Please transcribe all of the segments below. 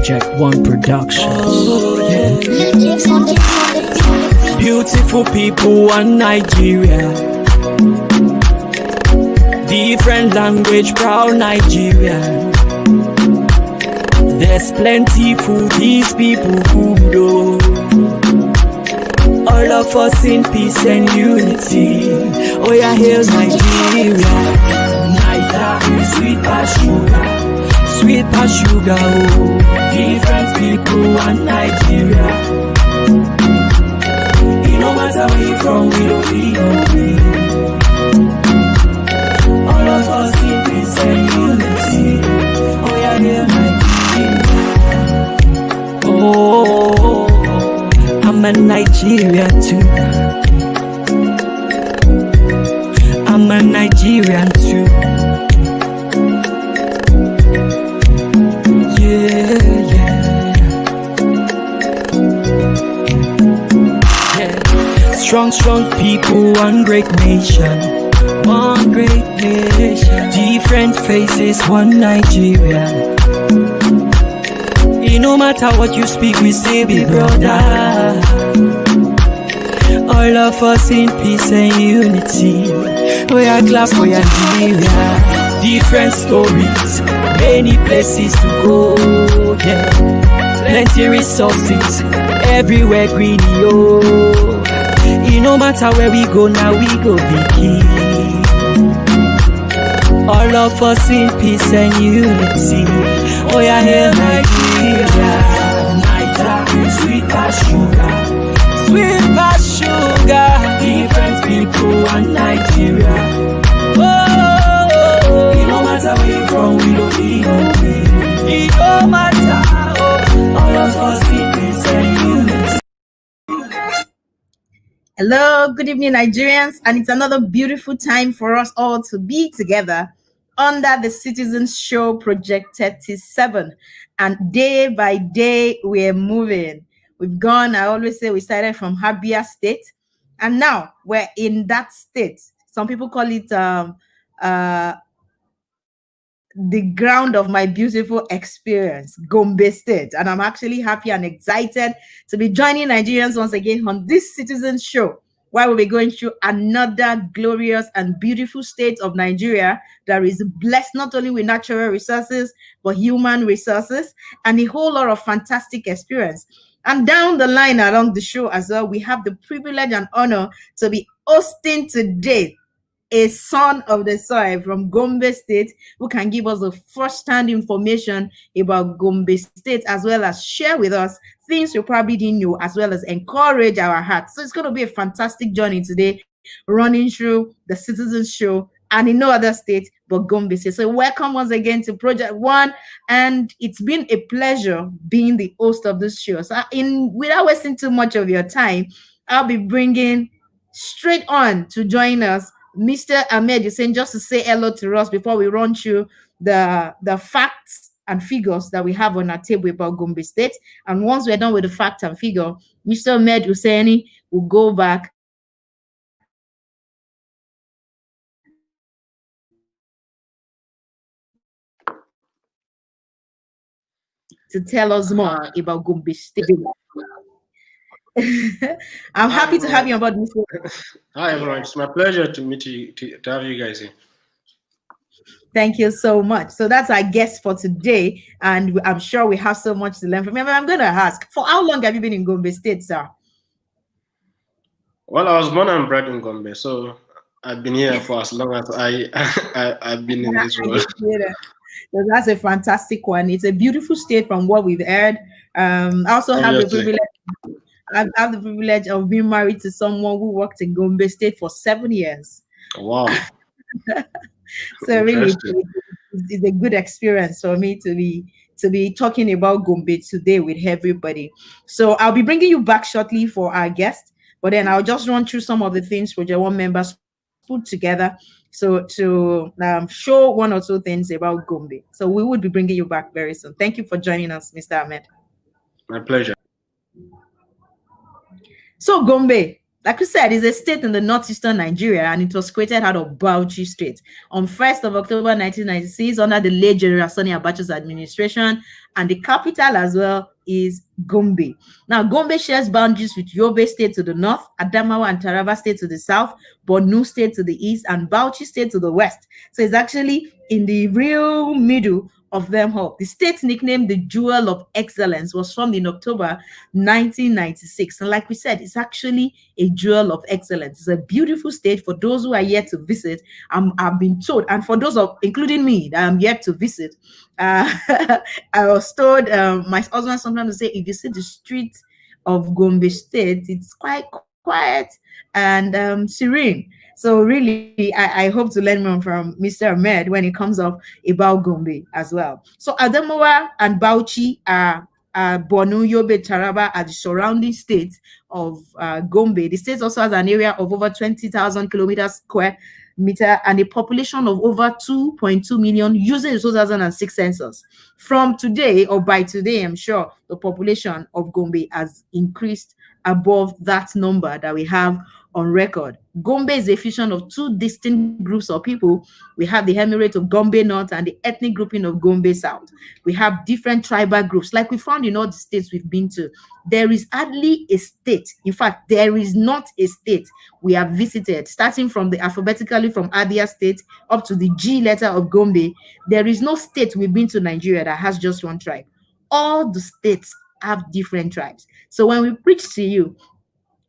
Project One Productions. Beautiful people, one Nigeria. Different language, proud Nigeria. There's plenty food, these people food, oh. All of us in peace and unity. Oh yeah, hail Nigeria. Nigeria is sweet as sugar, oh. Different people and Nigeria. It no matter where you from, we don't leave. All of us in peace and unity. Oh yeah, hail Nigeria. Oh, I'm a Nigerian too. I'm a Nigerian too. Strong people, one great nation. One great nation. Different faces, one Nigeria. It no matter what you speak, we say big brother. All of us in peace and unity. We are clap for Nigeria. Different stories, many places to go, yeah. Plenty resources, everywhere green, yo. It no matter where we go, now we go be king. All of us in peace and unity. Oh yeah, hail Nigeria. Nigeria is sweet as sugar. Different people and Nigeria. Oh, it no matter where you from, we don't need. It no matter. All of us in peace and unity. Hello, good evening, Nigerians, and it's another beautiful time for us all to be together under the Citizens Show Project 37. And day by day, we're moving. We've gone, I always say we started from Abia State, and now we're in that state. Some people call it the ground of my beautiful experience, Gombe State. And I'm actually happy and excited to be joining Nigerians once again on this Citizens Show, where we'll be going through another glorious and beautiful state of Nigeria that is blessed not only with natural resources, but human resources and a whole lot of fantastic experience. And down the line along the show as well, we have the privilege and honor to be hosting today a son of the soil from Gombe State who can give us the first-hand information about Gombe State, as well as share with us things you probably didn't know, as well as encourage our hearts. So it's going to be a fantastic journey today, running through the Citizens Show and in no other state but Gombe State. So welcome once again to Project One, and it's been a pleasure being the host of this show. So without wasting too much of your time, I'll be bringing straight on to join us Mr. Ahmed Hussein, just to say hello to us before we run through the facts and figures that we have on our table about Gombe State. And once we're done with the fact and figure, Mr. Ahmed Hussein will go back to tell us more about Gombe State. I'm happy to have you on board, Mr. Hi, everyone. It's my pleasure to meet you, to have you guys here. Thank you so much. So that's our guest for today, and I'm sure we have so much to learn from him. I'm going to ask, for how long have you been in Gombe State, sir? Well, I was born and bred in Gombe, so I've been here for as long as I've been in this world. So that's a fantastic one. It's a beautiful state from what we've heard. I also have the privilege. I have the privilege of being married to someone who worked in Gombe State for 7 years. Wow. So really, it's a good experience for me to be talking about Gombe today with everybody. So I'll be bringing you back shortly for our guest, but then I'll just run through some of the things Project One members put together so to show one or two things about Gombe. So we would be bringing you back very soon. Thank you for joining us, Mr. Ahmed. My pleasure. So Gombe, like we said, is a state in the northeastern Nigeria, and it was created out of Bauchi State on 1st of October 1996 under the late General Sani Abacha's administration, and the capital as well is Gombe. Now, Gombe shares boundaries with Yobe State to the north, Adamawa and Taraba State to the south, Borno State to the east, and Bauchi State to the west. So it's actually in the real middle of them all. The state nicknamed the Jewel of Excellence was formed in October 1996. And like we said, it's actually a jewel of excellence. It's a beautiful state for those who are yet to visit. I've been told, and for those of, including me, that I'm yet to visit, I was told, my husband sometimes say, if you see the streets of Gombe State, it's quite quiet and serene. So really, I hope to learn more from Mr. Ahmed when it comes up about Gombe as well. So Adamawa and Bauchi are Borno, Yobe, Taraba are the surrounding states of Gombe. The state also has an area of over 20,000 kilometers square meter and a population of over 2.2 million using the 2006 census. From today, or by today, I'm sure the population of Gombe has increased above that number that we have on record. Gombe is a fusion of two distinct groups of people. We have the Emirate of Gombe North and the ethnic grouping of Gombe South. We have different tribal groups, like we found in all the states we've been to. There is hardly a state. In fact, there is not a state we have visited, starting from the alphabetically from Abia State up to the G letter of Gombe. There is no state we've been to Nigeria that has just one tribe. All the states have different tribes. So when we preach to you,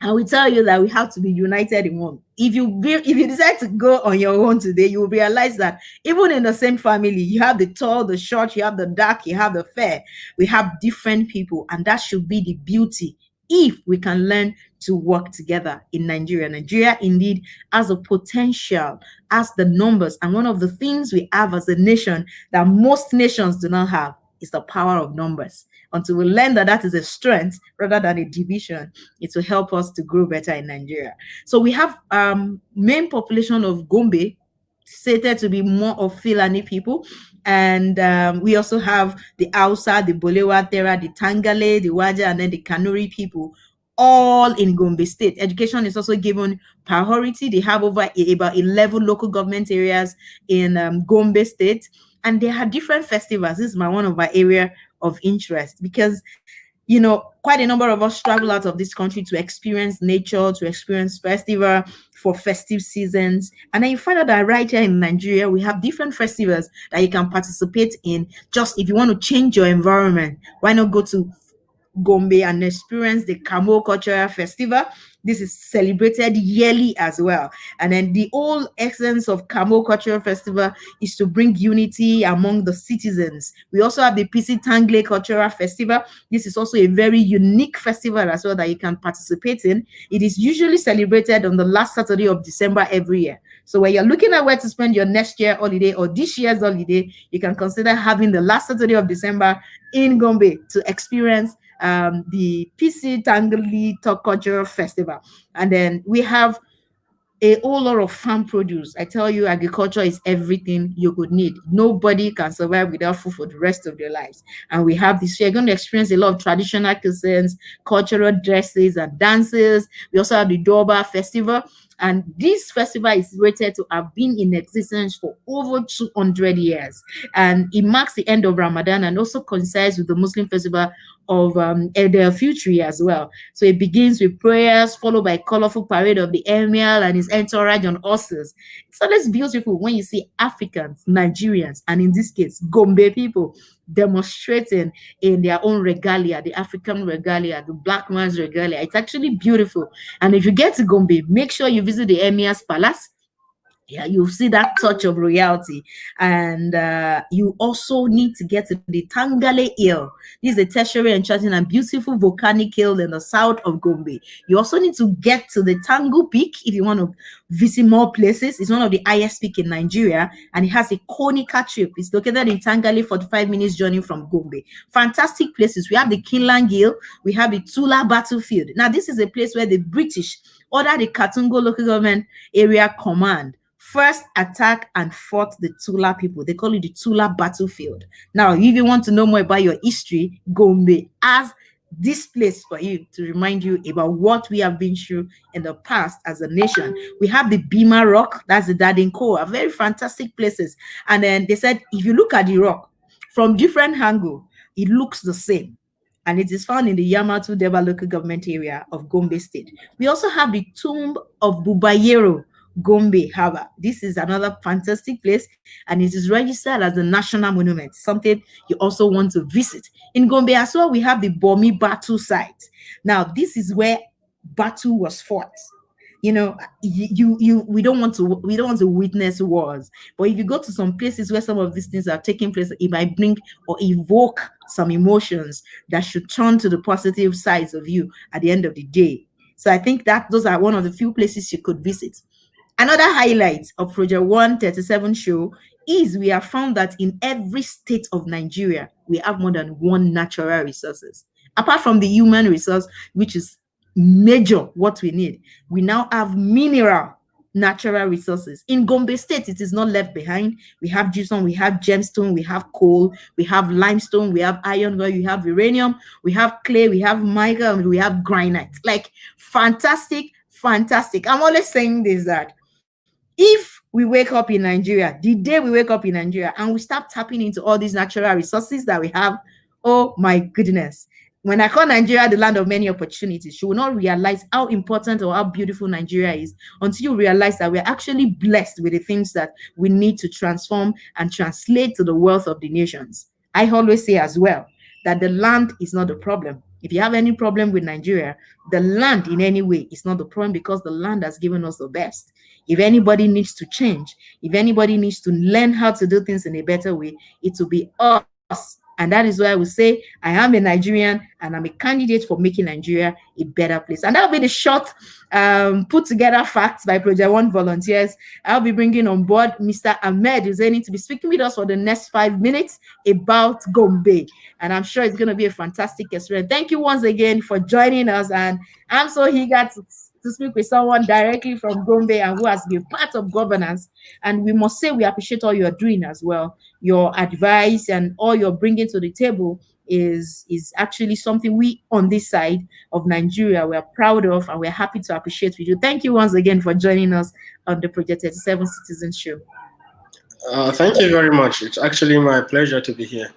I will tell you that we have to be united in one. If you decide to go on your own today, you will realize that even in the same family, you have the tall, the short, you have the dark, you have the fair. We have different people, and that should be the beauty if we can learn to work together in Nigeria. Nigeria indeed has a potential, has the numbers, and one of the things we have as a nation that most nations do not have is the power of numbers. Until we learn that that is a strength rather than a division, it will help us to grow better in Nigeria. So we have main population of Gombe stated to be more of Fulani people. And we also have the Hausa, the Bolewa, Tera, the Tangale, the Waja, and then the Kanuri people, all in Gombe State. Education is also given priority. They have over about 11 local government areas in Gombe State. And there are different festivals. This is one of my area of interest because, you know, quite a number of us travel out of this country to experience nature, to experience festival for festive seasons. And then you find out that right here in Nigeria, we have different festivals that you can participate in. Just if you want to change your environment, why not go to Gombe and experience the Kamo Cultural Festival? This is celebrated yearly as well. And then the whole essence of Kamo Cultural Festival is to bring unity among the citizens. We also have the PC Tangle Cultural Festival. This is also a very unique festival as well that you can participate in. It is usually celebrated on the last Saturday of December every year. So when you're looking at where to spend your next year holiday or this year's holiday, you can consider having the last Saturday of December in Gombe to experience the PC Tangle Cultural Festival. And then we have a whole lot of farm produce. I tell you, agriculture is everything you could need. Nobody can survive without food for the rest of their lives. And we have this, you're going to experience a lot of traditional cuisines, cultural dresses and dances. We also have the Durbar Festival. And this festival is rated to have been in existence for over 200 years. And it marks the end of Ramadan and also coincides with the Muslim festival of Eid al-Fitr as well. So it begins with prayers, followed by a colorful parade of the emir and his entourage on horses. It's always beautiful when you see Africans, Nigerians, and in this case, Gombe people demonstrating in their own regalia, the African regalia, the black man's regalia. It's actually beautiful. And if you get to Gombe, make sure you visit the Emir's Palace. Yeah, you'll see that touch of royalty. And you also need to get to the Tangale Hill. This is a tertiary enchanting and beautiful volcanic hill in the south of Gombe. You also need to get to the Tangu Peak if you want to visit more places. It's one of the highest peaks in Nigeria, and it has a conical trip. It's located in Tangale, 45 minutes journey from Gombe. Fantastic places. We have the Kinlang Hill. We have the Tula Battlefield. Now, this is a place where the British order the Katungo Local Government Area Command first attack and fought the Tula people. They call it the Tula Battlefield. Now, if you want to know more about your history, Gombe has this place for you to remind you about what we have been through in the past as a nation. We have the Bima Rock, that's the Dadinko, very fantastic places. And then they said, if you look at the rock from different angle, it looks the same. And it is found in the Yamatu Deba local government area of Gombe State. We also have the tomb of Bubayero, Gombe Harbor. This is another fantastic place, and it is registered as a national monument, something you also want to visit. In Gombe as well, we have the Bomi Battle site. Now, this is where battle was fought. You know, we don't want to witness wars, but if you go to some places where some of these things are taking place, it might bring or evoke some emotions that should turn to the positive sides of you at the end of the day. So I think that those are one of the few places you could visit. Another highlight of Project 137 show is we have found that in every state of Nigeria, we have more than one natural resources. Apart from the human resource, which is major what we need, we now have mineral natural resources. In Gombe State, it is not left behind. We have gypsum, we have gemstone, we have coal, we have limestone, we have iron, we have uranium, we have clay, we have mica, and we have granite. Like, fantastic. I'm always saying this, that if we wake up in Nigeria, the day we wake up in Nigeria and we start tapping into all these natural resources that we have, oh my goodness. When I call Nigeria the land of many opportunities, you will not realize how important or how beautiful Nigeria is until you realize that we're actually blessed with the things that we need to transform and translate to the wealth of the nations. I always say as well that the land is not the problem. If you have any problem with Nigeria, the land in any way is not the problem, because the land has given us the best. If anybody needs to change, if anybody needs to learn how to do things in a better way, it will be us. And that is why I would say I am a Nigerian and I'm a candidate for making Nigeria a better place. And that'll be the short put together facts by Project One volunteers. I'll be bringing on board Mr. Ahmed, who's going to be speaking with us for the next 5 minutes about Gombe. And I'm sure it's going to be a fantastic experience. Thank you once again for joining us. And I'm so eager to speak with someone directly from Gombe and who has been part of governance. And we must say we appreciate all you're doing as well. Your advice and all you're bringing to the table is actually something we on this side of Nigeria we're proud of, and we're happy to appreciate with you. Thank you once again for joining us on the Project 37 Citizen Show. Thank you very much. It's actually my pleasure to be here.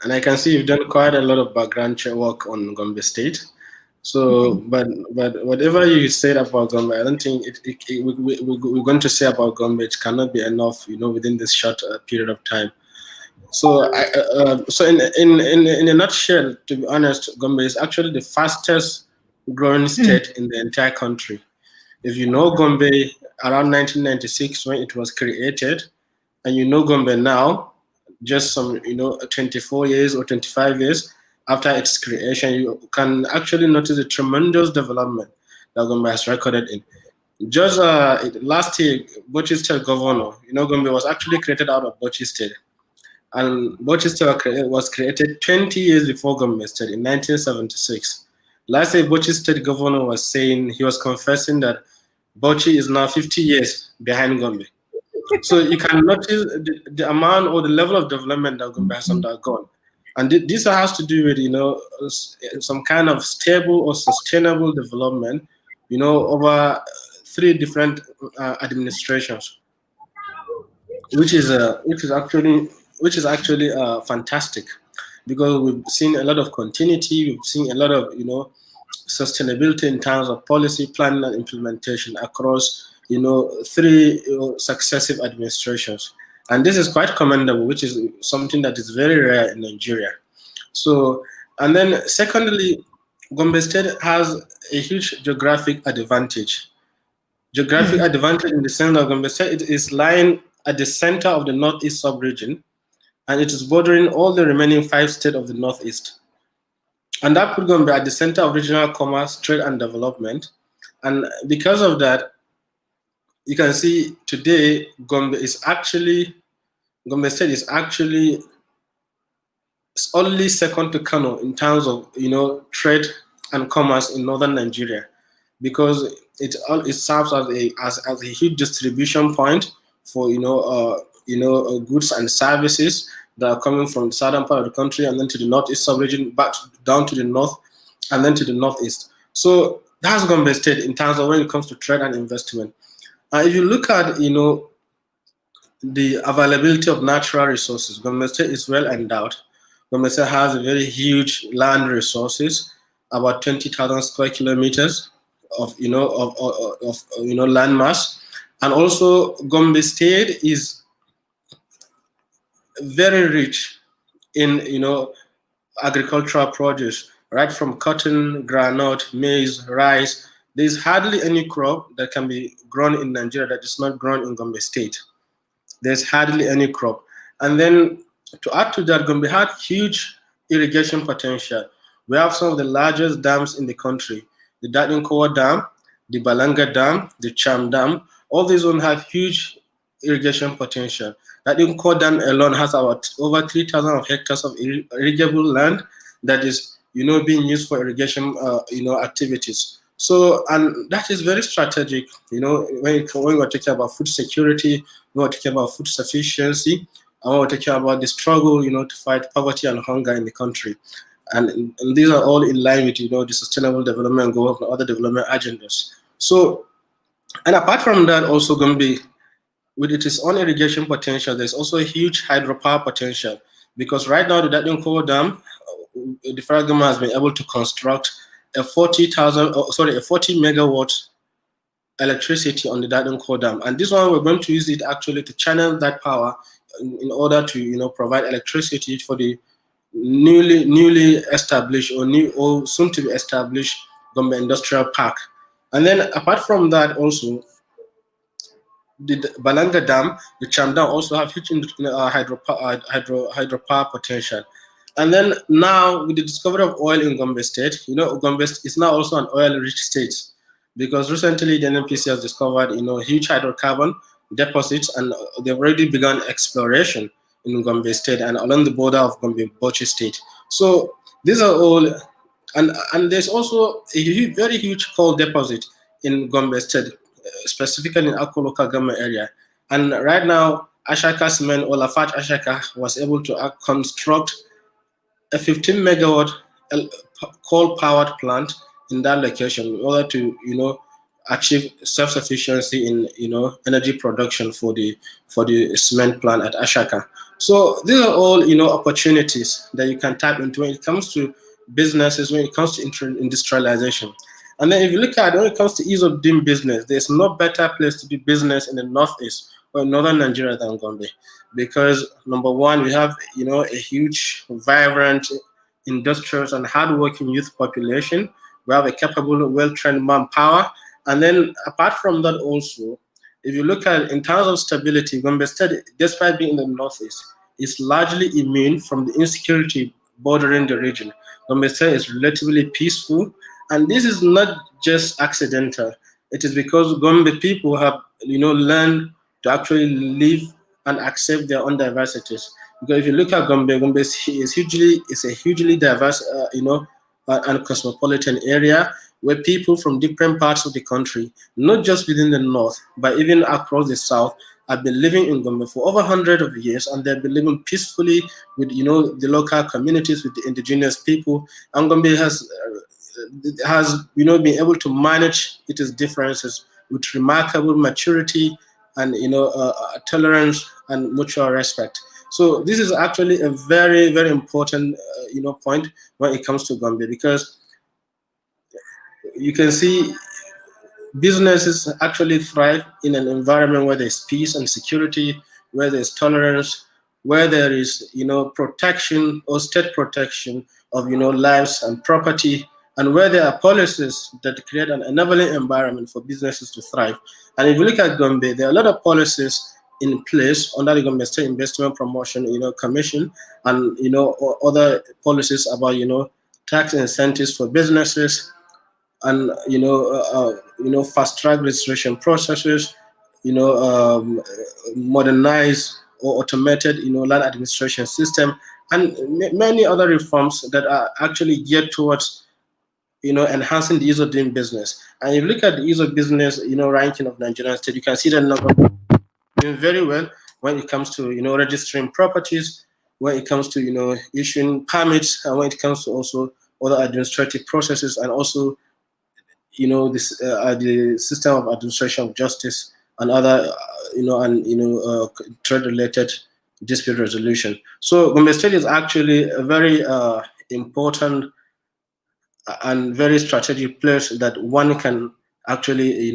And I can see you've done quite a lot of background work on Gombe State. So, but whatever you said about Gombe, I don't think we're going to say about Gombe, it cannot be enough, within this short period of time. So, so in a nutshell, to be honest, Gombe is actually the fastest growing state in the entire country. If you know Gombe around 1996 when it was created, and you know Gombe now, just some 24 years or 25 years after its creation, you can actually notice the tremendous development that Gombe has recorded in. Just last year, Bauchi State Governor, Gombe was actually created out of Bauchi State. And Bauchi State was created 20 years before Gombe State in 1976. Last year, Bauchi State Governor was saying, he was confessing that Bauchi is now 50 years behind Gombe. So you can notice the amount or the level of development that Gombe has undergone. And this has to do with, some kind of stable or sustainable development, over 3 different administrations, which is actually fantastic, because we've seen a lot of continuity, we've seen a lot of, sustainability in terms of policy planning and implementation across, 3 successive administrations. And this is quite commendable, which is something that is very rare in Nigeria. So, and then secondly, Gombe State has a huge geographic advantage. Geographic advantage in the sense that Gombe State is lying at the center of the Northeast sub-region, and it is bordering all the remaining 5 states of the Northeast. And that put Gombe at the center of regional commerce, trade, and development. And because of that, you can see today Gombe State is actually only second to Kano in terms of trade and commerce in northern Nigeria, because it serves as a huge distribution point for goods and services that are coming from the southern part of the country and then to the northeast sub-region, back down to the north, and then to the northeast. So that's Gombe State in terms of when it comes to trade and investment. If you look at the availability of natural resources, Gombe State is well endowed. Gombe State has a very huge land resources, about 20,000 square kilometers of land mass, and also Gombe State is very rich in agricultural produce, right from cotton, groundnut, maize, rice. There's hardly any crop that can be grown in Nigeria that is not grown in Gombe State. There's hardly any crop. And then to add to that, Gombe had huge irrigation potential. We have some of the largest dams in the country. The Datinkowa Dam, the Balanga Dam, the Cham Dam, all these ones have huge irrigation potential. Datinkowa Dam alone has about over 3,000 hectares of irrigable land that is being used for irrigation activities. So, and that is very strategic, when we're talking about food security, when we're talking about food sufficiency, and when we're talking about the struggle, to fight poverty and hunger in the country. And these are all in line with, the sustainable development goals and other development agendas. So, and apart from that, also Gombe, with its own irrigation potential, there's also a huge hydropower potential, because right now the Datinkowa Dam, the federal government has been able to construct a 40 megawatt electricity on the Datinkowa Dam, and this one we're going to use it actually to channel that power in order to provide electricity for the newly established or soon to be established Gombe Industrial Park. And then apart from that, also the Balanga Dam, the Cham Dam also have huge hydropower potential. And then now with the discovery of oil in Gombe State, Gombe is now also an oil-rich state, because recently the NNPC has discovered huge hydrocarbon deposits, and they've already begun exploration in Gombe State and along the border of Gombe-Bauchi State. So these are all, and there's also a very huge coal deposit in Gombe State, specifically in Akko local government area. And right now, Ashaka Cement, or Lafarge Ashaka, was able to construct a 15 megawatt coal-powered plant in that location in order to, achieve self-sufficiency in, energy production for the cement plant at Ashaka. So these are all, opportunities that you can tap into when it comes to businesses, when it comes to industrialization. And then if you look at when it comes to ease of doing business, there's no better place to do business in the Northeast or in Northern Nigeria than Gombe. Because number one, we have, a huge, vibrant, industrious and hardworking youth population. We have a capable, well-trained manpower. And then apart from that also, if you look at in terms of stability, Gombe State, despite being in the Northeast, is largely immune from the insecurity bordering the region. Gombe State is relatively peaceful, and this is not just accidental. It is because Gombe people have, learned to actually live and accept their own diversities. Because if you look at Gombe, Gombe is a hugely diverse, and cosmopolitan area where people from different parts of the country, not just within the north, but even across the south, have been living in Gombe for over 100 of years, and they've been living peacefully with, the local communities, with the indigenous people. And Gombe has been able to manage its differences with remarkable maturity and tolerance and mutual respect. So this is actually a very, very important point when it comes to Gombe, because you can see businesses actually thrive in an environment where there's peace and security, where there's tolerance, where there is protection or state protection of lives and property, and where there are policies that create an enabling environment for businesses to thrive. And if you look at Gombe, there are a lot of policies in place under the Gombe State Investment Promotion, Commission, and other policies about tax incentives for businesses, and fast-track registration processes, modernized or automated land administration system, and many other reforms that are actually geared towards enhancing the ease of doing business. And if you look at the ease of business ranking of Nigerian state, you can see that number doing very well when it comes to registering properties, when it comes to issuing permits, and when it comes to also other administrative processes, and also, you know, this the system of administration of justice and other, trade-related dispute resolution. So Gombe State is actually a very important and very strategic place that one can actually,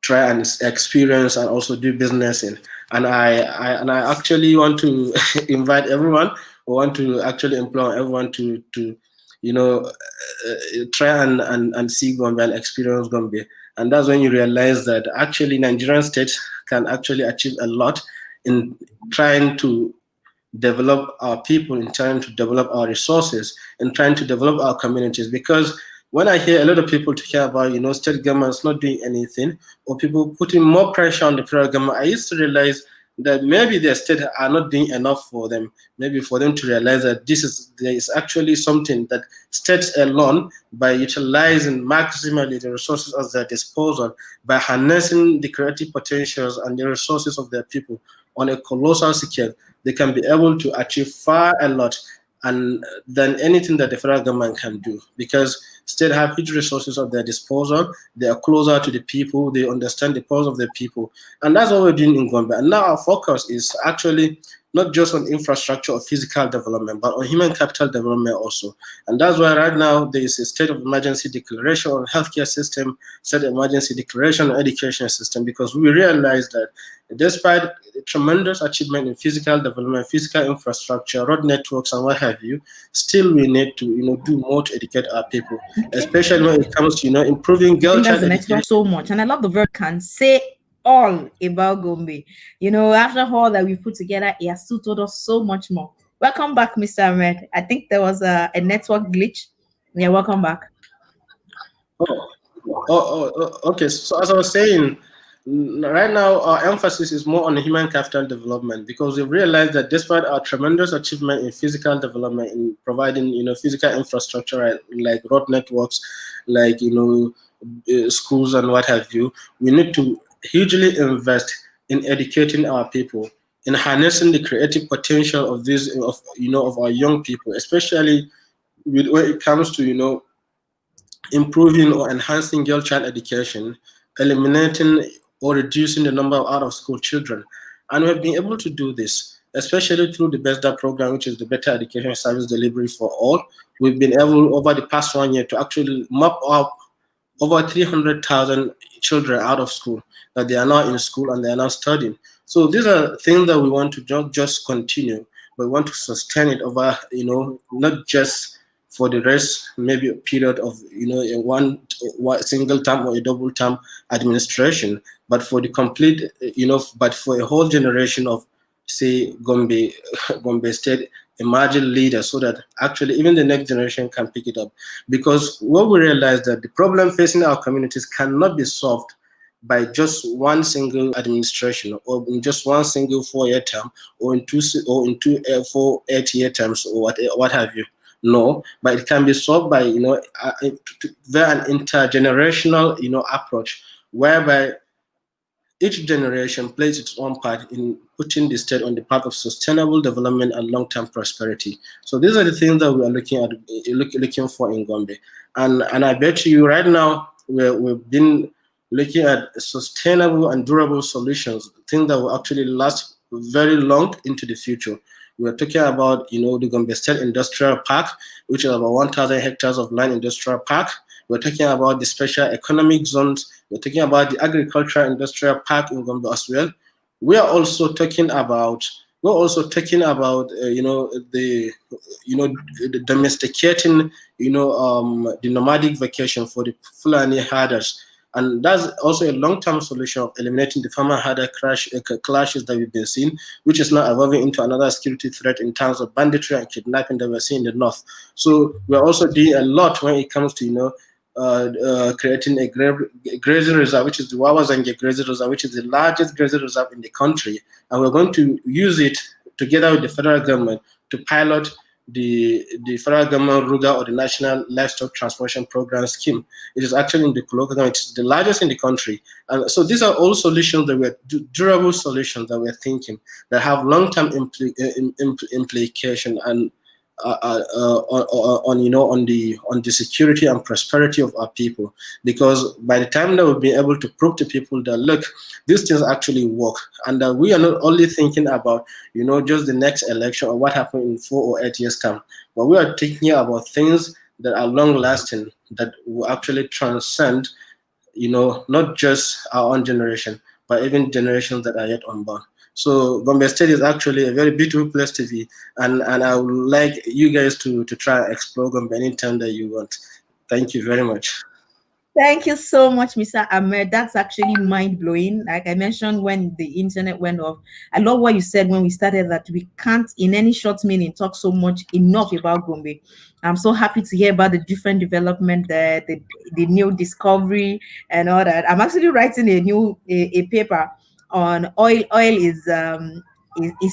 try and experience and also do business in. And I actually want to invite everyone, or want to actually implore everyone to try and see Gombe and experience Gombe. And that's when you realize that actually Nigerian state can actually achieve a lot in trying to develop our people, in trying to develop our resources, in trying to develop our communities. Because when I hear a lot of people talking about, state governments not doing anything, or people putting more pressure on the federal government, I used to realize that maybe the state are not doing enough for them. Maybe for them to realize that there is actually something that states alone, by utilizing maximally the resources at their disposal, by harnessing the creative potentials and the resources of their people on a colossal scale, they can be able to achieve far a lot than anything that the federal government can do, because states have huge resources at their disposal. They are closer to the people. They understand the pulse of the people, and that's what we're doing in Gombe. And now our focus is actually not just on infrastructure or physical development, but on human capital development also. And that's why right now there is a state of emergency declaration on healthcare system, state of emergency declaration on education system, because we realize that despite tremendous achievement in physical development, physical infrastructure, road networks, and what have you, still we need to do more to educate our people, especially when it comes to improving girl child education. So much, and I love the verb can say all about Gombe. After all that we put together, he has still told us so much more. Welcome back, Mr. Ahmed. I think there was a network glitch. Yeah, welcome back. Okay. So as I was saying, right now our emphasis is more on human capital development, because we've realized that despite our tremendous achievement in physical development, in providing physical infrastructure like road networks, like schools and what have you, we need to hugely invest in educating our people, in harnessing the creative potential of our young people, especially when it comes to improving or enhancing girl child education, eliminating or reducing the number of out-of-school children. And we've been able to do this, especially through the BESDA program, which is the Better Education Service Delivery for All. We've been able, over the past 1 year, to actually map up over 300,000 children out of school, that they are now in school and they are now studying. So these are things that we want to not just continue, but we want to sustain it over, not just for the rest, maybe a period of, a one single term or a double term administration, but for the complete, but for a whole generation of, say, Gombe State emerging leaders, so that actually even the next generation can pick it up. Because what we realize that the problem facing our communities cannot be solved by just one single administration, or in just one single 4-year term, or in two 4 8-year terms, or what have you. No, but it can be solved by an intergenerational approach, whereby each generation plays its own part in putting the state on the path of sustainable development and long-term prosperity. So these are the things that we are looking for in Gombe, and I bet you right now we've been looking at sustainable and durable solutions, things that will actually last very long into the future. We're talking about, the Gombe State Industrial Park, which is about 1,000 hectares of land industrial park. We're talking about the special economic zones. We're talking about the agricultural industrial park in Gombe as well. We are also talking about, the domesticating, the nomadic vacation for the Fulani herders. And that's also a long-term solution of eliminating the farmer-herder clashes that we've been seeing, which is now evolving into another security threat in terms of banditry and kidnapping that we're seeing in the north. So we're also doing a lot when it comes to, creating a grazing reserve, which is the Wawazange Grazing Reserve, which is the largest grazing reserve in the country. And we're going to use it together with the federal government to pilot the federal government RUGA, or the National Livestock Transformation Program scheme. It is actually in the local government. It's the largest in the country. And so these are all solutions that were durable solutions that we're thinking that have long-term implication and on the security and prosperity of our people, because by the time that we'll be able to prove to people that look, these things actually work, and that we are not only thinking about just the next election or what happened in 4 or 8 years time, but we are thinking about things that are long lasting, that will actually transcend not just our own generation, but even generations that are yet unborn. So Gombe State is actually a very beautiful place to be, and I would like you guys to try and explore Gombe anytime that you want. Thank you very much. Thank you so much, Mr. Ahmed. That's actually mind-blowing. Like I mentioned when the internet went off, I love what you said when we started, that we can't, in any short meaning, talk so much enough about Gombe. I'm so happy to hear about the different development there, the new discovery and all that. I'm actually writing a paper on oil. Oil is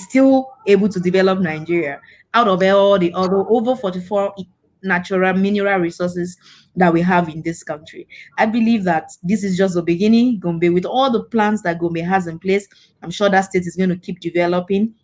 still able to develop Nigeria out of all the other over 44 natural mineral resources that we have in this country. I believe that this is just the beginning. Gombe, with all the plans that Gombe has in place, I'm sure that state is going to keep developing.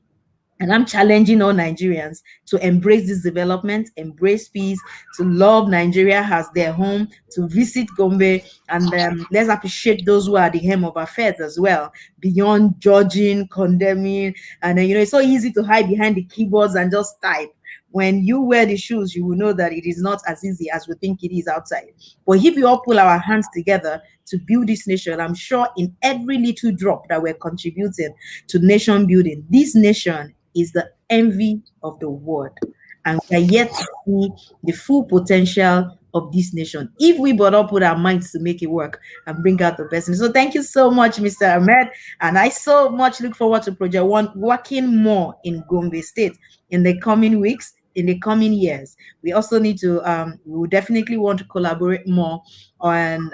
And I'm challenging all Nigerians to embrace this development, embrace peace, to love Nigeria as their home, to visit Gombe, and let's appreciate those who are the hem of affairs as well, beyond judging, condemning. And it's so easy to hide behind the keyboards and just type. When you wear the shoes, you will know that it is not as easy as we think it is outside. But if we all pull our hands together to build this nation, I'm sure in every little drop that we're contributing to nation building, this nation is the envy of the world. And we are yet to see the full potential of this nation if we but all put our minds to make it work and bring out the best. So thank you so much, Mr. Ahmed. And I so much look forward to Project One working more in Gombe State in the coming weeks, in the coming years. We also need to, we will definitely want to collaborate more on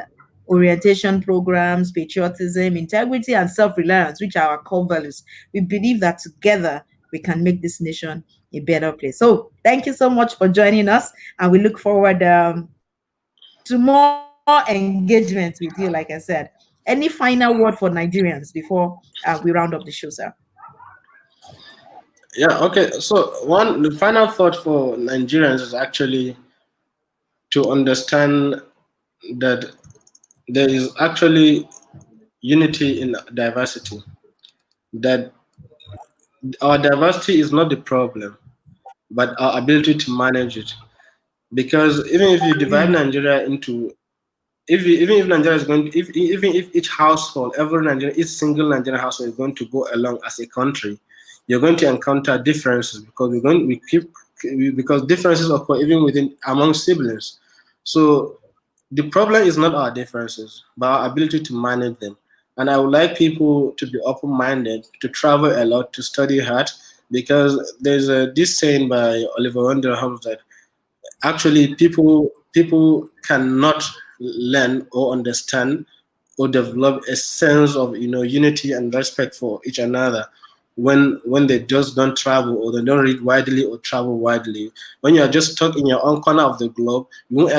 orientation programs, patriotism, integrity, and self-reliance, which are our core values. We believe that together we can make this nation a better place. So thank you so much for joining us, and we look forward to more engagement with you. Like I said, any final word for Nigerians before we round up the show, sir? Yeah, okay. So the final thought for Nigerians is actually to understand that there is actually unity in diversity. That our diversity is not the problem, but our ability to manage it. Because even if you divide Nigeria into, even if Nigeria is going, even if each household, each single Nigerian household is going to go along as a country, you're going to encounter differences because because differences occur even among siblings. So the problem is not our differences, but our ability to manage them. And I would like people to be open-minded, to travel a lot, to study hard, because there's this saying by Oliver Wendell Holmes that actually people cannot learn or understand or develop a sense of unity and respect for each another when they just don't travel, or they don't read widely or travel widely. When you are just stuck in your own corner of the globe, you won't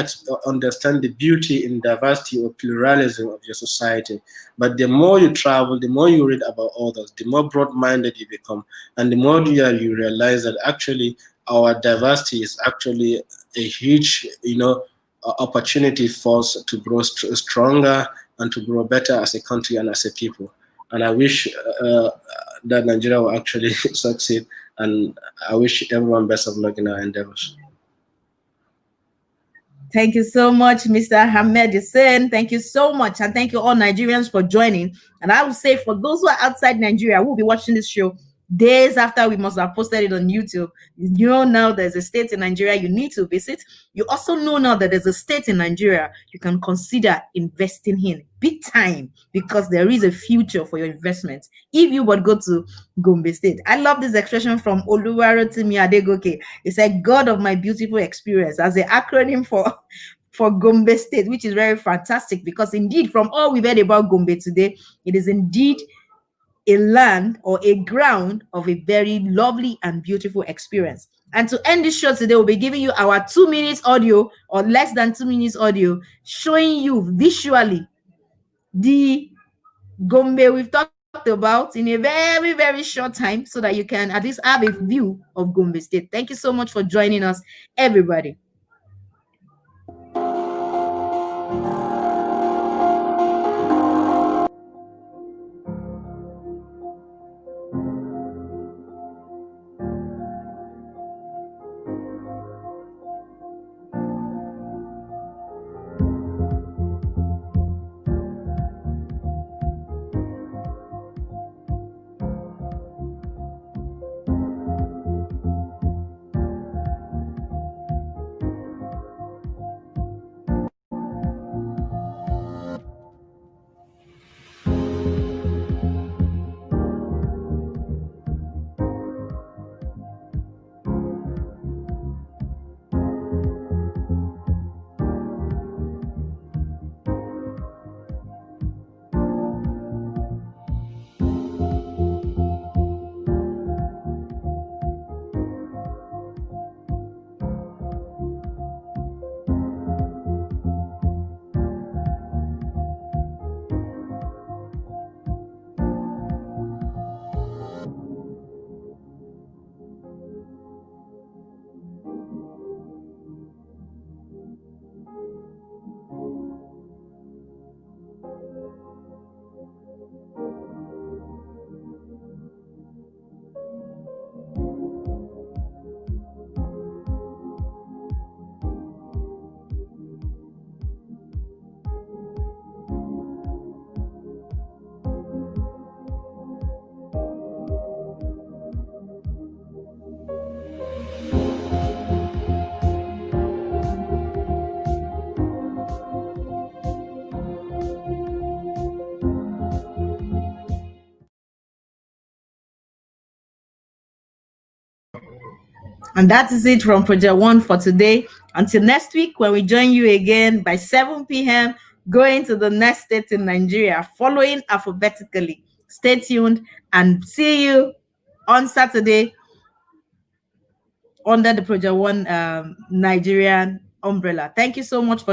understand the beauty in diversity or pluralism of your society. But the more you travel, the more you read about others, the more broad-minded you become, and the more you realize that actually our diversity is actually a huge opportunity for us to grow stronger and to grow better as a country and as a people. And I wish that Nigeria will actually succeed, and I wish everyone best of luck in our endeavors. Thank you so much, Mr. Ahmed Hussein. Thank you so much, and thank you all Nigerians for joining. And I will say, for those who are outside Nigeria who will be watching this show days after we must have posted it on YouTube, you know now there's a state in Nigeria you need to visit. You also know now that there's a state in Nigeria you can consider investing in big time, because there is a future for your investment if you would go to Gombe State. I love this expression from Oluwarotimi Adegoke. It's like God of my beautiful experience as the acronym for Gombe State, which is very fantastic, because indeed from all we've heard about Gombe today, it is indeed a land or a ground of a very lovely and beautiful experience. And to end this show today, we'll be giving you our 2 minutes audio or less than 2 minutes audio showing you visually the Gombe we've talked about in a very, very short time so that you can at least have a view of Gombe State. Thank you so much for joining us, everybody. And that is it from Project One for today. Until next week, when we join you again by 7 p.m., going to the next state in Nigeria, following alphabetically. Stay tuned and see you on Saturday under the Project One Nigerian umbrella. Thank you so much for